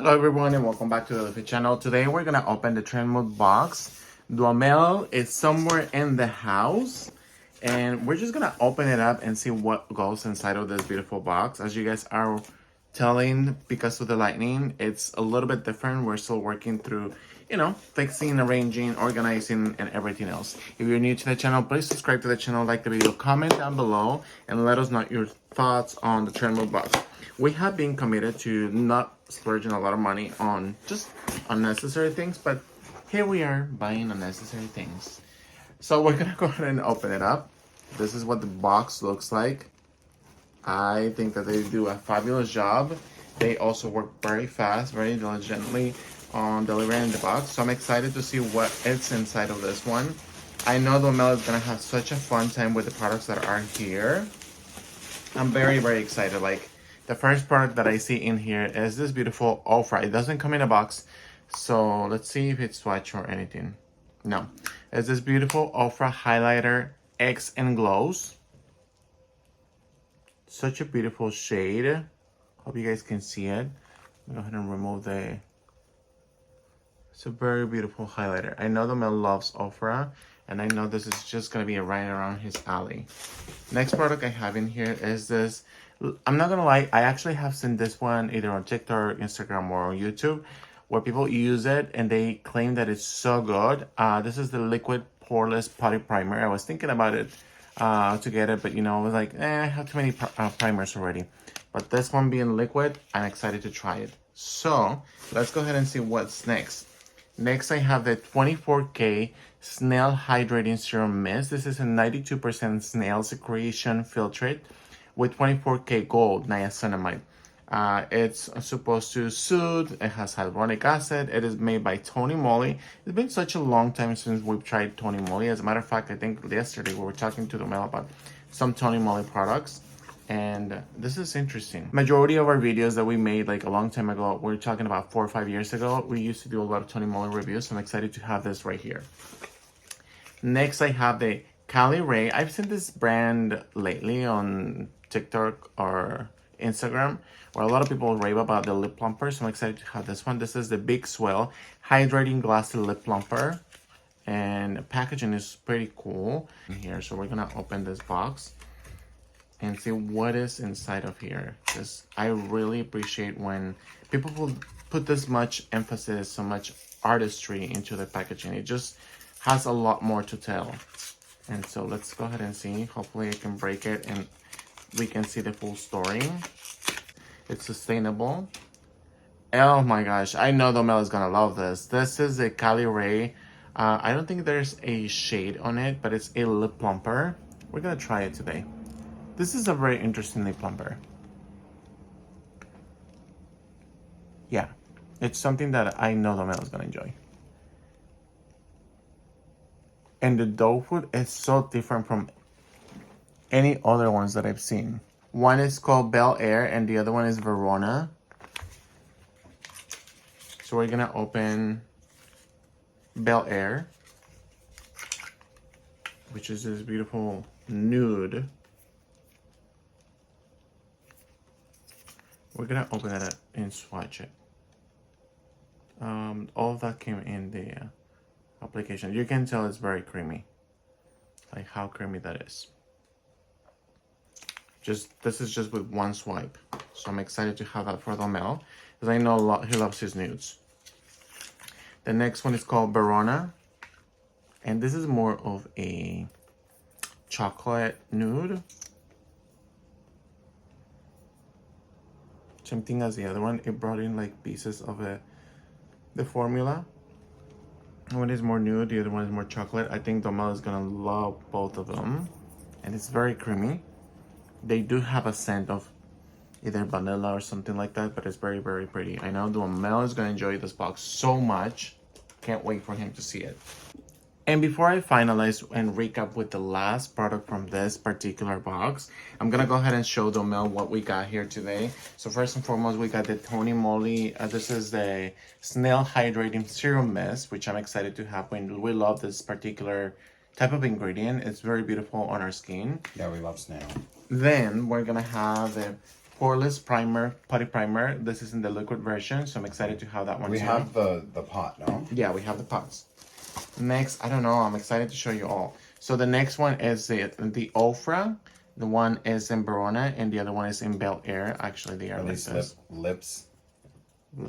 Hello everyone and welcome back to the Leafy channel. Today we're gonna open the Trendmood box. Duhamel is somewhere in the house and we're just gonna open it up and see what goes inside of this beautiful box. As you guys are telling, because of the lightning, it's a little bit different. We're still working through, fixing, arranging, organizing, and everything else. If you're new to the channel, please subscribe to the channel, like the video, comment down below, and let us know your thoughts on the Trendmood box. We have been committed to not splurging a lot of money on just unnecessary things, but here we are buying unnecessary things. So we're gonna go ahead and open it up. This is what the box looks like. I think that they do a fabulous job. They also work very fast, very diligently on delivering the box. So I'm excited to see what is inside of this one. I know Duhamel is gonna have such a fun time with the products that are here. I'm very, very excited. Like, the first product that I see in here is this beautiful Ofra. It doesn't come in a box, so let's see if it's swatch or anything. No, it's this beautiful Ofra highlighter X and glows. Such a beautiful shade. Hope you guys can see it. Go ahead and remove the... It's a very beautiful highlighter. I know the Mel loves Ofra, and I know this is just gonna be right around his alley. Next product I have in here is this. I'm not gonna lie, I actually have seen this one either on TikTok, Instagram, or on YouTube, where people use it and they claim that it's so good. This is the liquid poreless putty primer. I was thinking about it to get it, but I was like, I have too many primers already. But this one being liquid, I'm excited to try it. So let's go ahead and see what's next. Next, I have the 24K Snail Hydrating Serum Mist. This is a 92% snail secretion filtrate with 24K gold niacinamide. It's supposed to soothe. It has hyaluronic acid. It is made by Tony Moly. It's been such a long time since we've tried Tony Moly. As a matter of fact, I think yesterday we were talking to the mail about some Tony Moly products. And this is interesting. Majority of our videos that we made like a long time ago, we're talking about 4 or 5 years ago. We used to do a lot of Tony Moly reviews. So I'm excited to have this right here. Next, I have the Cali Ray. I've seen this brand lately on TikTok or Instagram, where a lot of people rave about the lip plumper. So I'm excited to have this one. This is the Big Swell Hydrating Glassy Lip Plumper. And the packaging is pretty cool in here. So we're gonna open this box and see what is inside of here. Because I really appreciate when people will put this much emphasis, so much artistry into the packaging. It just has a lot more to tell. And so let's go ahead and see. Hopefully I can break it and we can see the full story. It's sustainable. Oh my gosh, I know Duhamel is gonna love this. This is a Cali Ray. I don't think there's a shade on it, but it's a lip plumper. We're gonna try it today. This is a very interesting lip plumper. Yeah, it's something that I know Duhamel is gonna enjoy. And the doe food is so different from any other ones that I've seen. One is called Bel Air and the other one is Verona. So we're gonna open Bel Air, which is this beautiful nude. We're gonna open it up and swatch it. All of that came in the application. You can tell it's very creamy. Like how creamy that is. This is just with one swipe. So I'm excited to have that for Duhamel, because I know he loves his nudes. The next one is called Verona. And this is more of a chocolate nude. Same thing as the other one. It brought in like pieces of the formula. One is more nude, the other one is more chocolate. I think Duhamel is gonna love both of them. And it's very creamy. They do have a scent of either vanilla or something like that, but it's very, very pretty. I know Duhamel is gonna enjoy this box so much. Can't wait for him to see it. And before I finalize and recap with the last product from this particular box, I'm gonna go ahead and show Duhamel what we got here today. So first and foremost, we got the Tony Moly. This is the Snail Hydrating Serum Mist, which I'm excited to have. When we love this particular type of ingredient. It's very beautiful on our skin. Yeah, we love snail. Then we're gonna have the poreless primer, putty primer. This is in the liquid version, so I'm excited to have that one. We too. have the pot, no? Yeah, we have the pots. Next, I don't know. I'm excited to show you all. So the next one is the Ofra. The one is in Verona, and the other one is in Bel Air. Actually, they are like this. Lips?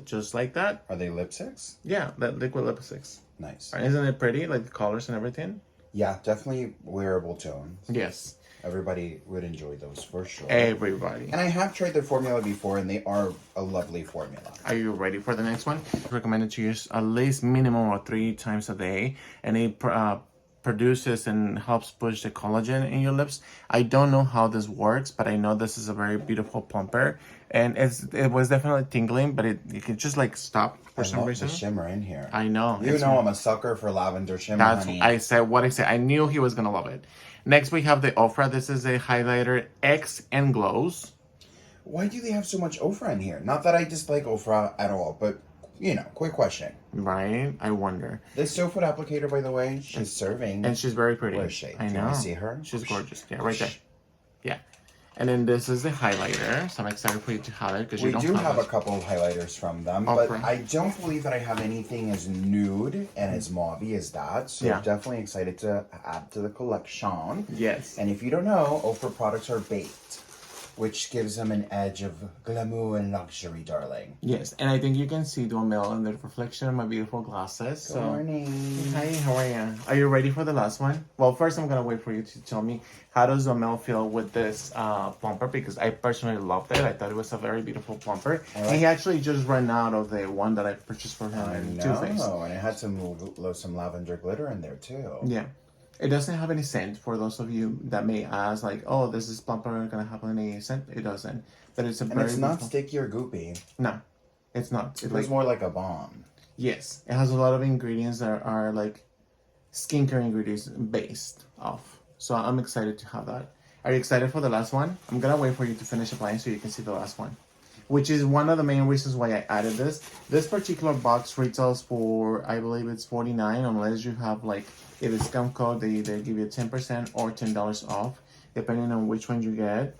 Just like that. Are they lipsticks? Yeah, that liquid lipsticks. Nice. Isn't it pretty? Like the colors and everything? Yeah, definitely wearable tones. Yes. Everybody would enjoy those for sure. Everybody. And I have tried their formula before, and they are a lovely formula. Are you ready for the next one? Recommended to use at least minimum of 3 times a day, and it produces and helps push the collagen in your lips. I don't know how this works, but I know this is a very beautiful plumper, and it was definitely tingling, but it can just like stop for some reason. The shimmer in here. I know. You know I'm a sucker for lavender shimmer, That's honey. I said what I said. I knew he was gonna love it. Next we have the Ofra. This is a highlighter X and Glows. Why do they have so much Ofra in here? Not that I dislike Ofra at all, but you know, quick question. Right? I wonder. This doe foot applicator, by the way, she's serving. And she's very pretty. Where is she? I know. Can I see her? She's gorgeous. Yeah, right there. Yeah. And then this is the highlighter. So I'm excited for you to have it because you don't We do have it. a couple of highlighters from them, Oh, but correct. I don't believe that I have anything as nude and as mauvey as that. So Yeah. definitely excited to add to the collection. Yes. And if you don't know, Ofra products are baked, which gives them an edge of glamour and luxury, darling. Yes. And I think you can see Duhamel in the reflection of my beautiful glasses. Good morning. Hi, how are you? Are you ready for the last one? Well, first I'm gonna wait for you to tell me how does Duhamel feel with this plumper, because I personally loved it. I thought it was a very beautiful plumper. And he actually just ran out of the one that I purchased for him in Too Faced. And it had some lavender glitter in there too. Yeah. It doesn't have any scent for those of you that may ask, like, oh, this is plumper gonna have any scent? It doesn't. But it's a And very it's not beautiful... sticky or goopy. No, it's not. It was more like a balm. Yes, it has a lot of ingredients that are like skincare ingredients based off. So I'm excited to have that. Are you excited for the last one? I'm gonna wait for you to finish applying so you can see the last one, which is one of the main reasons why I added this. This particular box retails for, I believe it's $49, unless you have like a discount code. They either give you 10% or $10 off, depending on which one you get.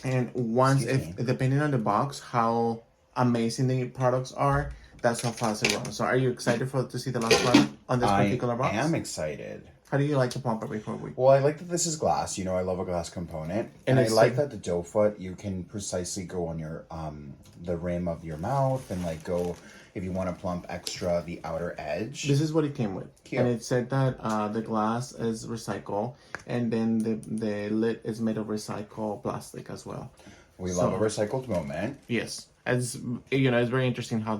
And once, depending on the box, how amazing the products are, that's how fast it runs. So are you excited to see the last one on this particular box? I am excited. How do you like the plumper before we? Well, I like that this is glass. You know, I love a glass component. And I like that the doe foot, you can precisely go on your, the rim of your mouth and like go, if you want to plump extra, the outer edge. This is what it came with. Cute. And it said that the glass is recycled, and then the lid is made of recycled plastic as well. We love a recycled moment. Yes. As you know, it's very interesting how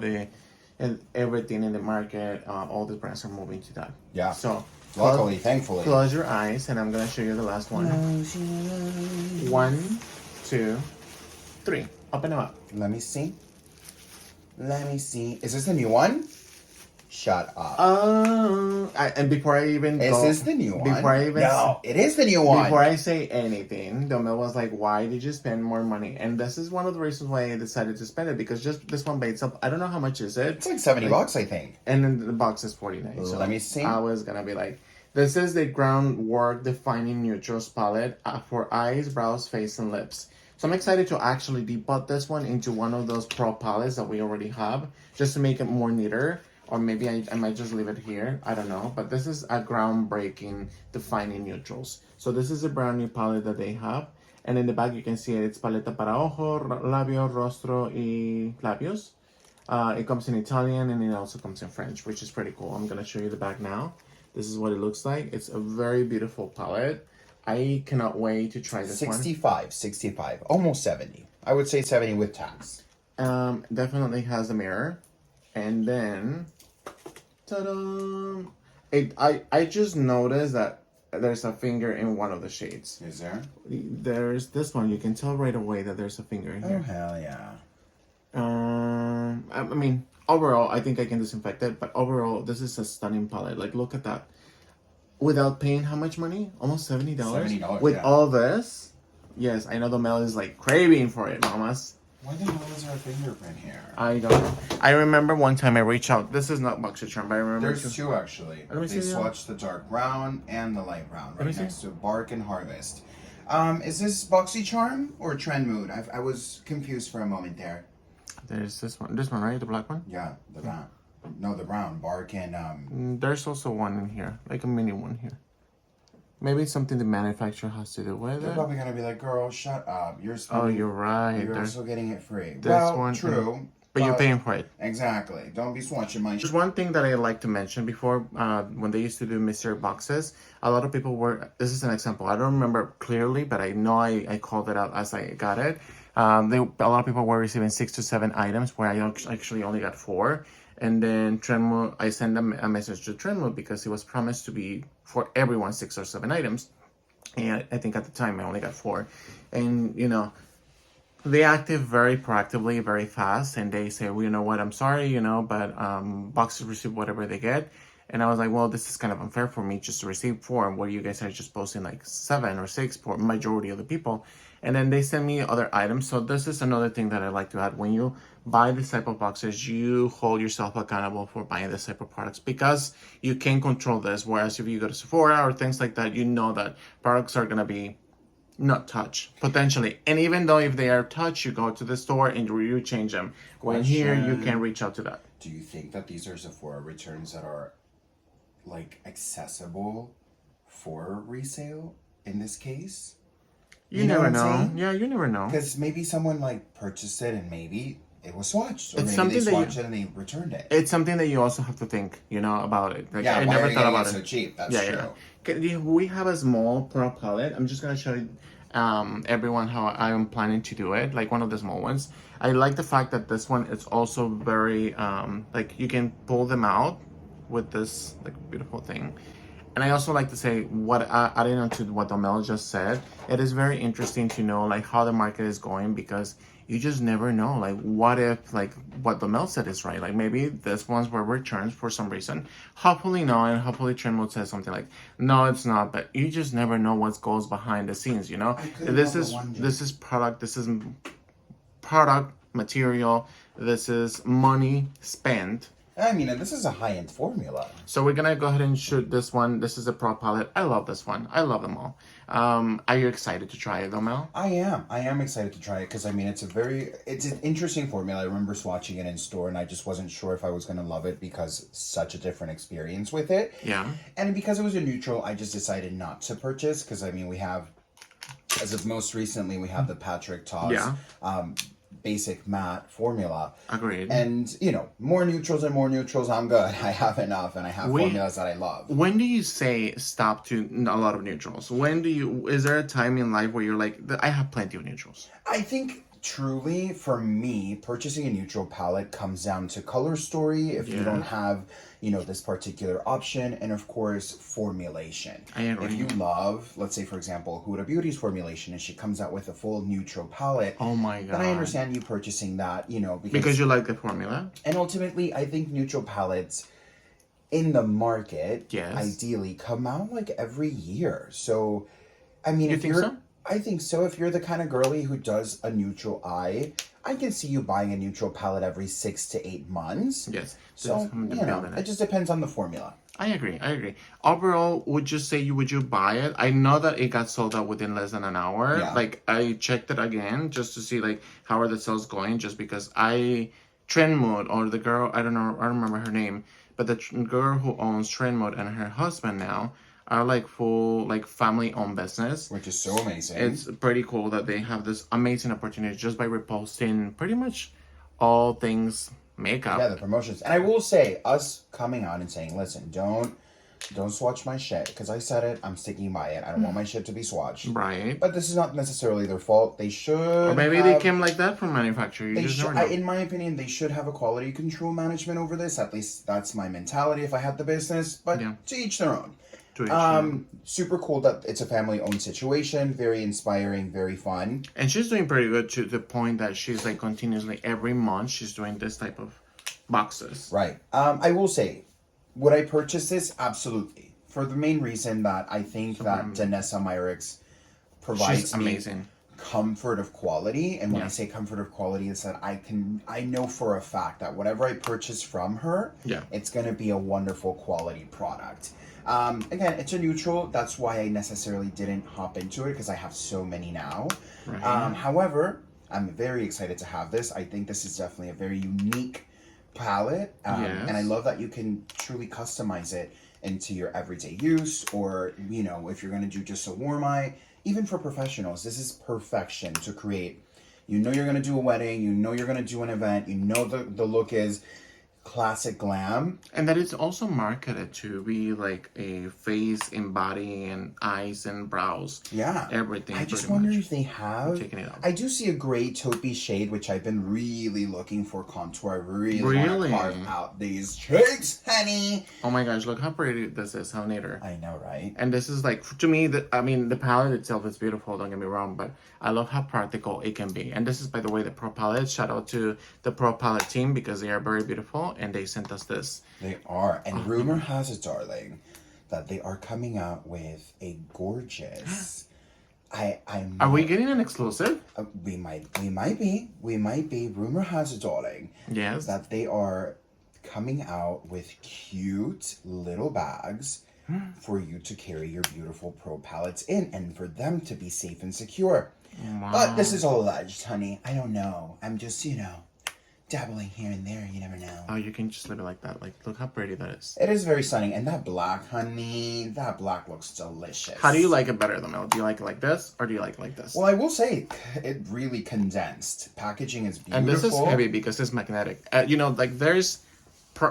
everything in the market, all the brands are moving to that. Yeah. So luckily, thankfully. Close your eyes, and I'm gonna show you the last one. 1, 2, 3. Open them up. Let me see. Let me see. Is this the new one? Shut up. And before I even Is this the new one? Before I even No, it is the new one. Before I say anything, Domel was like, why did you spend more money? And this is one of the reasons why I decided to spend it, because just this one by itself, I don't know how much is it. It's like $70, I think. And then the box is $49. So let me see. I was gonna be like, this is the Groundwork Defining Neutrals palette for eyes, brows, face, and lips. So I'm excited to actually depot this one into one of those pro palettes that we already have, just to make it more neater. Or maybe I might just leave it here. I don't know. But this is a groundbreaking Defining Neutrals. So this is a brand new palette that they have. And in the back you can see it's paleta para ojo, labio, rostro, y labios. It comes in Italian and it also comes in French, which is pretty cool. I'm going to show you the back now. This is what it looks like. It's a very beautiful palette. I cannot wait to try this 65, almost 70. I would say 70 with tax. Definitely has a mirror. And then, ta-da! I just noticed that there's a finger in one of the shades. Is there? There's this one. You can tell right away that there's a finger in here. Oh, hell yeah. I mean, overall, I think I can disinfect it. But overall, this is a stunning palette. Like, look at that. Without paying how much money? Almost $70? $70, With yeah. all this? Yes, I know the Mel is like craving for it, mamas. Why the hell is there a fingerprint here? I don't know. I remember one time I reached out. This is not BoxyCharm, but I remember. There's two actually. They swatched the dark brown and the light brown right next to Bark and Harvest. Is this BoxyCharm or Trendmood? I was confused for a moment there. There's this one, right? The black one? Yeah, the brown. No, the brown. Bark and There's also one in here, like a mini one here. Maybe it's something the manufacturer has to do with they're it. probably gonna be like, "Girl, shut up. You're Oh, you're right. You're also getting it free." This Well, one, true. But you're paying for it. Exactly. Don't be swatching my There's one thing that I like to mention before, when they used to do mystery boxes, a lot of people were, this is an example, I don't remember clearly, but I know I called it out as I got it. A lot of people were receiving 6 to 7 items where I actually only got 4. And then Trendmood, I sent a message to Trendmood because it was promised to be for everyone 6 or 7 items. And I think at the time I only got 4. And, you know, they acted very proactively, very fast, and they say, well, you know what, I'm sorry, you know, but boxes receive whatever they get. And I was like, well, this is kind of unfair for me just to receive 4, where you guys are just posting like 7 or 6 for majority of the people. And then they send me other items. So this is another thing that I like to add. When you buy this type of boxes, you hold yourself accountable for buying this type of products because you can control this. Whereas if you go to Sephora or things like that, you know that products are going to be not touched potentially, and even though if they are touched, you go to the store and you change them. When here you can reach out to that. Do you think that these are Sephora returns that are like accessible for resale in this case? You never know. Yeah, you never know. Because maybe someone like purchased it and maybe it was swatched, or It's maybe they something that swatched it and they returned it. It's something that you also have to think, you know, about it. Like, Yeah, I why never are you thought getting about it it. so cheap? That's Yeah, true. yeah. Okay, we have a small pro palette. I'm just gonna show you, everyone how I am planning to do it. Like one of the small ones. I like the fact that this one is also very like you can pull them out with this like beautiful thing. And I also like to say what adding on to what Domel just said. It is very interesting to know like how the market is going because you just never know. Like what if like what Domel said is right? Like maybe this one's were returns for some reason. Hopefully no, and hopefully Trendmood says something like no, it's not. But you just never know what goes behind the scenes. You know, this is product. This is product material. This is money spent. I mean, and this is a high-end formula. So we're gonna go ahead and shoot this one. This is a pro palette. I love this one. I love them all. Are you excited to try it though, Mel? I am excited to try it because I mean it's an interesting formula. I remember swatching it in store and I just wasn't sure if I was gonna love it because such a different experience with it. Yeah. And because it was a neutral, I just decided not to purchase because I mean we have, as of most recently, we have the Patrick Toss basic matte formula. Agreed. And you know, more neutrals, I'm good. I have enough and I have formulas that I love. When do you say stop to a lot of neutrals? Is there a time in life where you're like, I have plenty of neutrals? I think truly for me, purchasing a neutral palette comes down to color story if you don't have, you know, this particular option, and of course formulation. I agree. If you love, let's say for example, Huda Beauty's formulation and she comes out with a full neutral palette, oh my god, then I understand you purchasing that, you know, because you like the formula. And ultimately I think neutral palettes in the market yes, ideally come out like every year. So I mean, you think so? I think so. If you're the kind of girly who does a neutral eye, I can see you buying a neutral palette every 6 to 8 months. Yes. So, you know, it just depends on the formula. I agree. Overall, would you buy it? I know that it got sold out within less than an hour. Yeah. Like, I checked it again just to see, like, how are the sales going, just because Trendmood, or the girl, I don't know, I don't remember her name, but the girl who owns Trendmood and her husband now are like full like family-owned business, which is so amazing. It's pretty cool that they have this amazing opportunity just by reposting pretty much all things makeup. Yeah, the promotions. And I will say, us coming out and saying, listen, don't swatch my shit, because I said it, I'm sticking by it. I don't want my shit to be swatched. Right. But this is not necessarily their fault. They should. Or maybe they came like that from manufacturer. In my opinion, they should have a quality control management over this. At least that's my mentality if I had the business. But to each their own. Super cool that it's a family-owned situation. Very inspiring, very fun. And she's doing pretty good to the point that she's like continuously every month she's doing this type of boxes. Right. I will say, would I purchase this? Absolutely. For the main reason that I think that Danessa Myricks provides comfort of quality. And when I say comfort of quality, it's that I know for a fact that whatever I purchase from her, it's going to be a wonderful quality product. Again, it's a neutral. That's why I necessarily didn't hop into it, because I have so many now. However, I'm very excited to have this. I think this is definitely a very unique palette. And I love that you can truly customize it into your everyday use, or, you know, if you're going to do just a warm eye. Even for professionals, this is perfection to create. You know you're going to do a wedding, you know you're going to do an event, you know the look is classic glam. And that it's also marketed to be like a face and body and eyes and brows. Yeah. Everything. I just wonder if they have. Taking it out. I do see a gray taupey shade, which I've been really looking for contour. I really want to carve out these cheeks, honey. Oh my gosh, look how pretty this is. How neater. I know, right? And this is like, to me, the palette itself is beautiful, don't get me wrong, but I love how practical it can be. And this is, by the way, the Pro Palette. Shout out to the Pro Palette team, because they are very beautiful. And they sent us this. They are. And rumor has it, darling, that they are coming out with a gorgeous... Are we getting an exclusive? We might be. Rumor has it, darling. Yes. That they are coming out with cute little bags for you to carry your beautiful Pro Palettes in, and for them to be safe and secure. Wow. But this is all alleged, honey. I don't know. I'm just, dabbling here and there. You never know. Oh, you can just leave it like that. Like, look how pretty that is. It is very stunning. And that black, honey, that black looks delicious. How do you like it better, though, Mel? Do you like it like this, or do you like it like this? Well, I will say, it really condensed. Packaging is beautiful. And this is heavy because it's magnetic. There's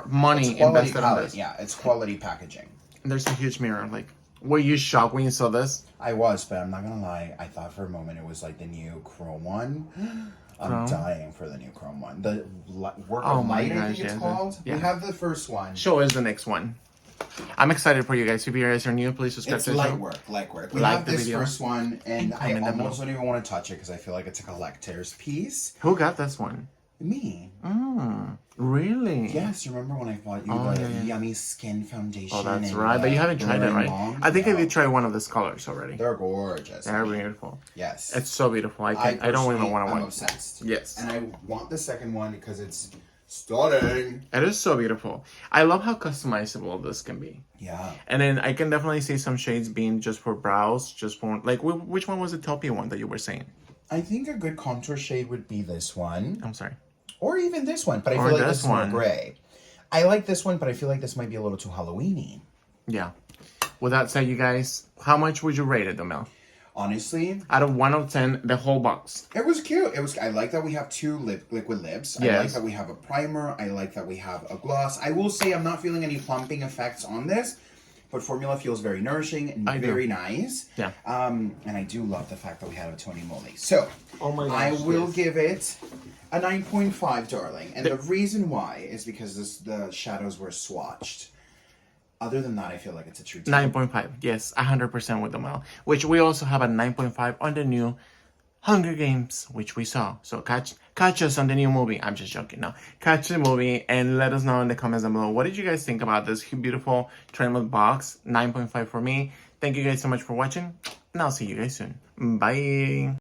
money invested in this. Yeah, it's quality packaging. And there's a huge mirror. Like, were you shocked when you saw this? I was, but I'm not gonna lie. I thought for a moment it was like the new Chrome one. I'm dying for the new Chrome one. The Work of Light, I think it's called. Yeah. We have the first one. Show us the next one. I'm excited for you guys. If you guys are new, please subscribe to the show. Light work. We have this first one, and I almost don't even want to touch it because I feel like it's a collector's piece. Who got this one? Me. Really? Yes, you remember when I bought you the Yummy Skin Foundation? Oh, that's right. But you haven't tried it, right? I think I did try one of these colors already. They're gorgeous. They're beautiful. Yes. It's so beautiful. I don't even want to watch. I'm obsessed. Yes. And I want the second one because it's stunning. It is so beautiful. I love how customizable this can be. Yeah. And then I can definitely see some shades being just for brows, just for, like, which one was the taupey one that you were saying? I think a good contour shade would be this one. I'm sorry. Or even this one, but I feel like this is more gray. I like this one, but I feel like this might be a little too Halloween-y. Yeah. With that said, you guys, how much would you rate it, Mel? Honestly, out of 1 out of 10, the whole box. It was cute. I like that we have two liquid lips. I like that we have a primer. I like that we have a gloss. I will say I'm not feeling any plumping effects on this, but formula feels very nourishing and very nice. Yeah. And I do love the fact that we have a Tony Moly. So, oh my gosh, I will give it a 9.5, darling. And the reason why is because the shadows were swatched. Other than that, I feel like it's a true 9.5. Yes, 100% with the Mel. Which we also have a 9.5 on the new Hunger Games, which we saw. So catch us on the new movie. I'm just joking now. Catch the movie and let us know in the comments down below. What did you guys think about this beautiful Trendmood box? 9.5 for me. Thank you guys so much for watching. And I'll see you guys soon. Bye.